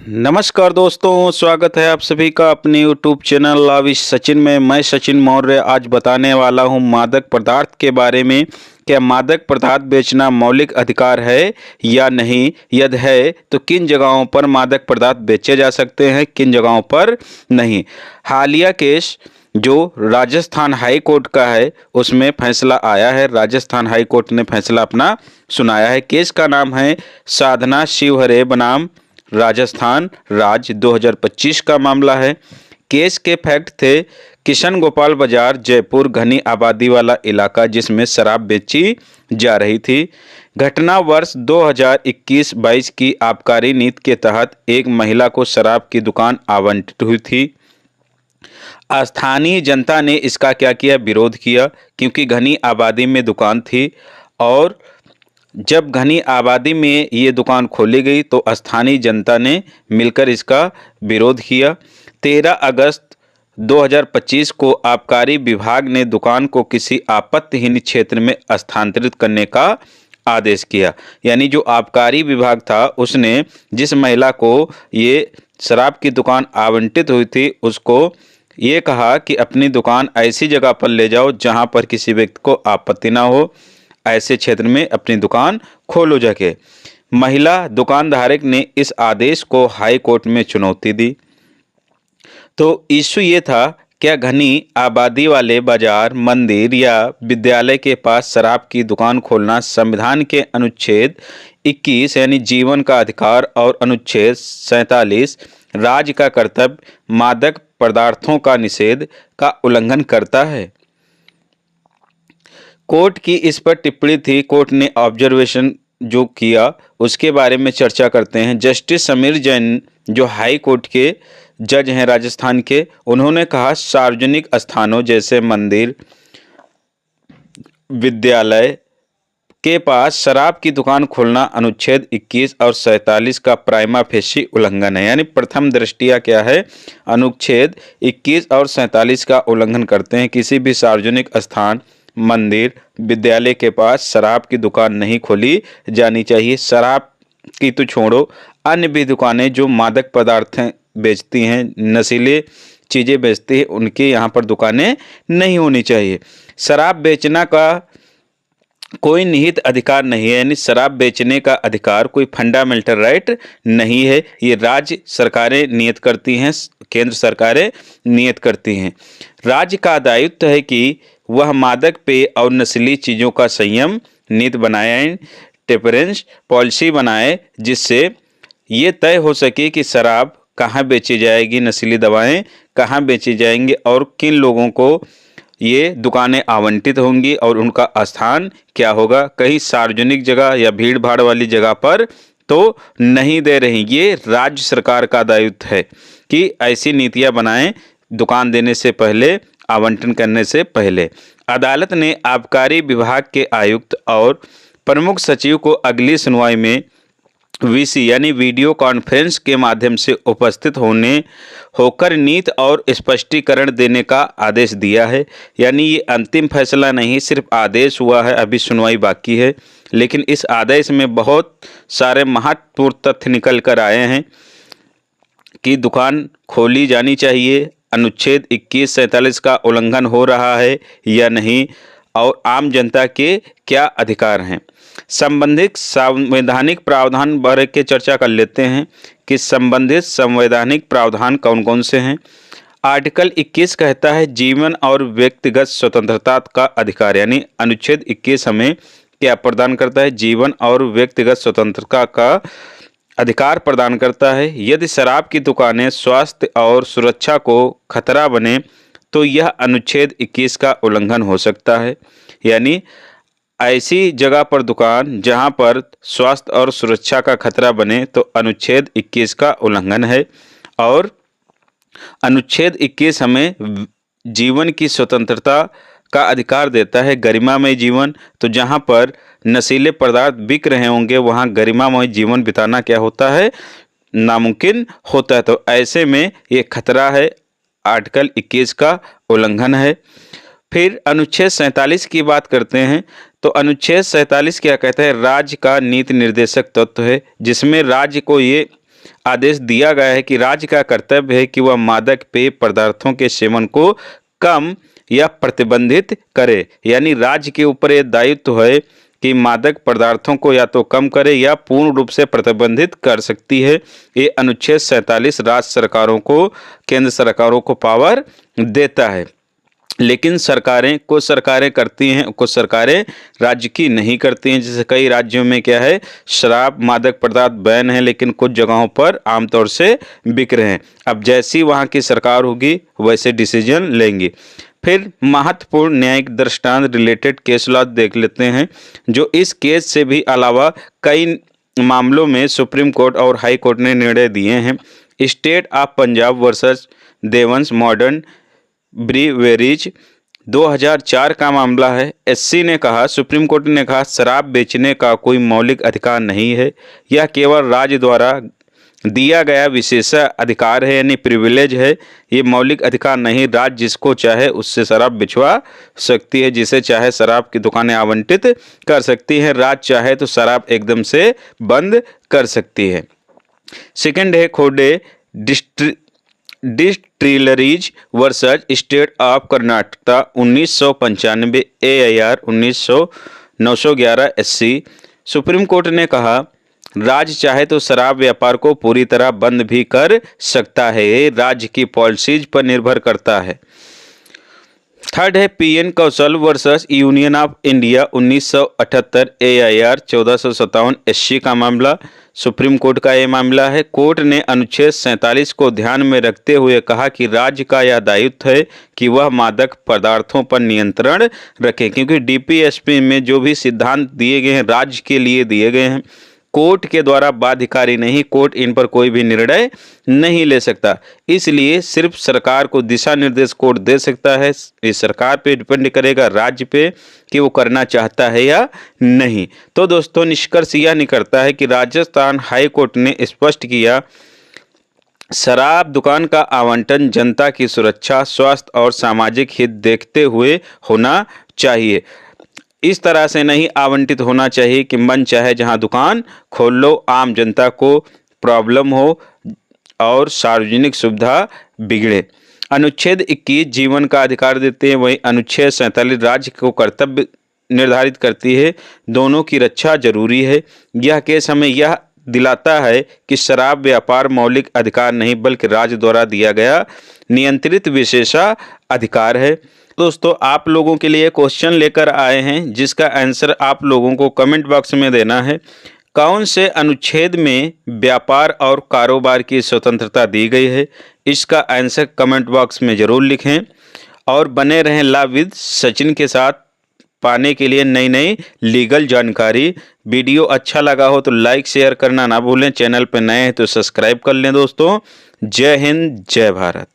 नमस्कार दोस्तों, स्वागत है आप सभी का अपने YouTube चैनल लाविश सचिन में। मैं सचिन मौर्य आज बताने वाला हूं मादक पदार्थ के बारे में। क्या मादक पदार्थ बेचना मौलिक अधिकार है या नहीं? यदि है तो किन जगहों पर मादक पदार्थ बेचे जा सकते हैं, किन जगहों पर नहीं। हालिया केस जो राजस्थान हाई कोर्ट का है उसमें फैसला आया है। राजस्थान हाई कोर्ट ने फैसला अपना सुनाया है। केस का नाम है साधना शिवहरे बनाम राजस्थान राज्य, 2025 का मामला है। केस के फैक्ट थे किशन गोपाल बाजार जयपुर घनी आबादी वाला इलाका जिसमें शराब बेची जा रही थी। घटना वर्ष 2021-22 की आबकारी नीति के तहत एक महिला को शराब की दुकान आवंटित हुई थी। स्थानीय जनता ने इसका क्या किया, विरोध किया, क्योंकि घनी आबादी में दुकान थी और जब घनी आबादी में ये दुकान खोली गई तो स्थानीय जनता ने मिलकर इसका विरोध किया। 13 अगस्त 2025 को आबकारी विभाग ने दुकान को किसी आपत्तिहीन क्षेत्र में स्थानांतरित करने का आदेश किया। यानी जो आबकारी विभाग था उसने जिस महिला को ये शराब की दुकान आवंटित हुई थी उसको ये कहा कि अपनी दुकान ऐसी जगह पर ले जाओ जहां पर किसी व्यक्ति को आपत्ति ना हो, ऐसे क्षेत्र में अपनी दुकान खोलो जाके। महिला दुकानधारक ने इस आदेश को हाई कोर्ट में चुनौती दी। तो इशू ये था, क्या घनी आबादी वाले बाजार, मंदिर या विद्यालय के पास शराब की दुकान खोलना संविधान के अनुच्छेद 21 यानी जीवन का अधिकार और अनुच्छेद 47 राज्य का कर्तव्य मादक पदार्थों का निषेध का उल्लंघन करता है? कोर्ट की इस पर टिप्पणी थी। कोर्ट ने ऑब्जर्वेशन जो किया उसके बारे में चर्चा करते हैं। जस्टिस समीर जैन जो हाई कोर्ट के जज हैं राजस्थान के, उन्होंने कहा सार्वजनिक स्थानों जैसे मंदिर, विद्यालय के पास शराब की दुकान खोलना अनुच्छेद 21 और 47 का प्राइमा फेसी उल्लंघन है। यानी प्रथम दृष्टया क्या है, अनुच्छेद 21 और 47 का उल्लंघन करते हैं। किसी भी सार्वजनिक स्थान, मंदिर, विद्यालय के पास शराब की दुकान नहीं खोली जानी चाहिए। शराब की तो छोड़ो, अन्य भी दुकानें जो मादक पदार्थ बेचती हैं, नशीले चीज़ें बेचती हैं, उनके यहाँ पर दुकानें नहीं होनी चाहिए। शराब बेचना का कोई निहित अधिकार नहीं है, यानी शराब बेचने का अधिकार कोई फंडामेंटल राइट नहीं है। ये राज्य सरकारें नियत करती हैं, केंद्र सरकारें नियत करती हैं। राज्य का दायित्व है कि वह मादक पेय और नशीली चीज़ों का संयम नीति बनाए, टेपरेंस पॉलिसी बनाए, जिससे ये तय हो सके कि शराब कहाँ बेची जाएगी, नशीली दवाएं कहाँ बेची जाएंगी और किन लोगों को ये दुकानें आवंटित होंगी और उनका स्थान क्या होगा। कहीं सार्वजनिक जगह या भीड़ भाड़ वाली जगह पर तो नहीं दे रही। ये राज्य सरकार का दायित्व है कि ऐसी नीतियां बनाएं दुकान देने से पहले, आवंटन करने से पहले। अदालत ने आबकारी विभाग के आयुक्त और प्रमुख सचिव को अगली सुनवाई में वीसी यानी वीडियो कॉन्फ्रेंस के माध्यम से उपस्थित होकर नीति और स्पष्टीकरण देने का आदेश दिया है। यानी ये अंतिम फैसला नहीं, सिर्फ आदेश हुआ है, अभी सुनवाई बाकी है। लेकिन इस आदेश में बहुत सारे महत्वपूर्ण तथ्य निकल कर आए हैं कि दुकान खोली जानी चाहिए, अनुच्छेद 21-47 का उल्लंघन हो रहा है या नहीं, और आम जनता के क्या अधिकार हैं। संबंधित संवैधानिक प्रावधान बारे के चर्चा कर लेते हैं कि संबंधित संवैधानिक प्रावधान कौन कौन से हैं। आर्टिकल 21 कहता है जीवन और व्यक्तिगत स्वतंत्रता का अधिकार, यानी अनुच्छेद 21 हमें क्या प्रदान करता है, जीवन और व्यक्तिगत स्वतंत्रता का अधिकार प्रदान करता है। यदि शराब की दुकानें स्वास्थ्य और सुरक्षा को खतरा बने तो यह अनुच्छेद 21 का उल्लंघन हो सकता है। यानी ऐसी जगह पर दुकान जहां पर स्वास्थ्य और सुरक्षा का खतरा बने तो अनुच्छेद 21 का उल्लंघन है। और अनुच्छेद 21 हमें जीवन की स्वतंत्रता का अधिकार देता है, गरिमामय जीवन। तो जहां पर नशीले पदार्थ बिक रहे होंगे वहां गरिमामय जीवन बिताना क्या होता है, नामुमकिन होता है। तो ऐसे में ये खतरा है, आर्टिकल 21 का उल्लंघन है। फिर अनुच्छेद 47 की बात करते हैं तो अनुच्छेद 47 क्या कहता है, राज्य का नीति निर्देशक तत्व है जिसमें राज्य को ये आदेश दिया गया है कि राज्य का कर्तव्य है कि वह मादक पेय पदार्थों के सेवन को कम या प्रतिबंधित करे। यानी राज्य के ऊपर यह दायित्व है कि मादक पदार्थों को या तो कम करे या पूर्ण रूप से प्रतिबंधित कर सकती है। ये अनुच्छेद 47 राज्य सरकारों को, केंद्र सरकारों को पावर देता है। लेकिन कुछ सरकारें करती हैं, कुछ सरकारें राज्य की नहीं करती हैं। जैसे कई राज्यों में क्या है, शराब मादक पदार्थ बैन है, लेकिन कुछ जगहों पर आमतौर से बिक रहे हैं। अब जैसी वहाँ की सरकार होगी वैसे डिसीजन लेंगी। फिर महत्वपूर्ण न्यायिक दृष्टांत रिलेटेड केस लॉ देख लेते हैं, जो इस केस से भी अलावा कई मामलों में सुप्रीम कोर्ट और हाई कोर्ट ने निर्णय दिए हैं। State of Punjab versus Devans modern breweries 2004 का मामला है। एससी ने कहा, सुप्रीम कोर्ट ने कहा, शराब बेचने का कोई मौलिक अधिकार नहीं है, यह केवल राज्य द्वारा दिया गया विशेष अधिकार है, यानी प्रिविलेज है। ये मौलिक अधिकार नहीं, राज्य जिसको चाहे उससे शराब बिचवा सकती है, जिसे चाहे शराब की दुकानें आवंटित कर सकती है। राज्य चाहे तो शराब एकदम से बंद कर सकती है। सेकंड है Khode distilleries versus state of Karnataka 1995 AIR 911 SC। Supreme court ने कहा, राज्य चाहे तो शराब व्यापार को पूरी तरह बंद भी कर सकता है, ये राज्य की पॉलिसीज पर निर्भर करता है। थर्ड है PN Kaushal versus union of India 1978 AIR 1457 SC का मामला। सुप्रीम कोर्ट का ये मामला है। कोर्ट ने अनुच्छेद 47 को ध्यान में रखते हुए कहा कि राज्य का यह दायित्व है कि वह मादक पदार्थों पर नियंत्रण रखे, क्योंकि DPSP में जो भी सिद्धांत दिए गए हैं राज्य के लिए दिए गए हैं, कोर्ट के द्वारा बाध्यकारी नहीं। कोर्ट इन पर कोई भी निर्णय नहीं ले सकता, इसलिए सिर्फ सरकार को दिशा निर्देश कोर्ट दे सकता है। ये सरकार पे डिपेंड करेगा, राज्य पे, कि वो करना चाहता है या नहीं। तो दोस्तों, निष्कर्ष यह निकलता है कि राजस्थान हाई कोर्ट ने स्पष्ट किया, शराब दुकान का आवंटन जनता की सुरक्षा, स्वास्थ्य और सामाजिक हित देखते हुए होना चाहिए। इस तरह से नहीं आवंटित होना चाहिए कि मन चाहे जहां दुकान खोल लो, आम जनता को प्रॉब्लम हो और सार्वजनिक सुविधा बिगड़े। अनुच्छेद 21 जीवन का अधिकार देते हैं, वहीं अनुच्छेद 47 राज्य को कर्तव्य निर्धारित करती है। दोनों की रक्षा जरूरी है। यह केस हमें यह दिलाता है कि शराब व्यापार मौलिक अधिकार नहीं, बल्कि राज्य द्वारा दिया गया नियंत्रित विशेषाधिकार है। दोस्तों, आप लोगों के लिए क्वेश्चन लेकर आए हैं, जिसका आंसर आप लोगों को कमेंट बॉक्स में देना है। कौन से अनुच्छेद में व्यापार और कारोबार की स्वतंत्रता दी गई है? इसका आंसर कमेंट बॉक्स में ज़रूर लिखें और बने रहें लॉ विद सचिन के साथ पाने के लिए नई नई लीगल जानकारी। वीडियो अच्छा लगा हो तो लाइक शेयर करना ना भूलें। चैनल पर नए हैं तो सब्सक्राइब कर लें। दोस्तों, जय हिंद, जय भारत।